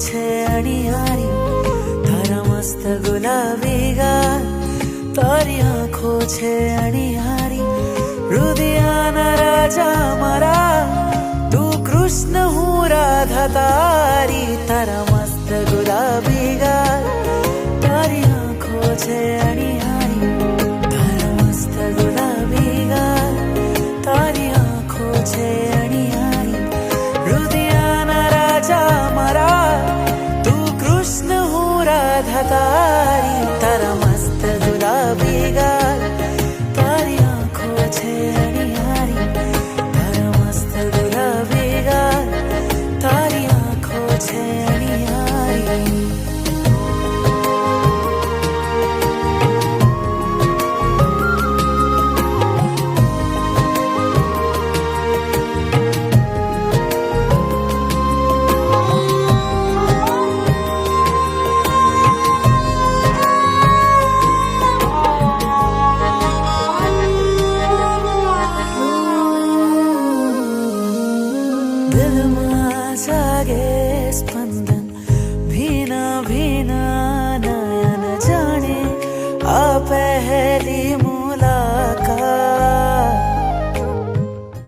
छे अणियारी, तारा मस्त गुलाबी गाल, तारी आँखो छे अणियारी, हृदयाना राजा मारा, तू कृष्ण हूँ राधा तारी, तारा मस्त गुलाबी गाल, तारी आँखो छे अणियारी, तारा मस्त गुलाबी गाल, तारी आँखो छे अणियारी, हृदयाना राजा मारा, तू कृष्ण हूँ राधा तारी, तारा मस्त गुलाबी गाल, तारी आँखो छे अणियारी, तारा मस्त गुलाबी गाल, तारी आँखो छे अणियारी। दिल में जागे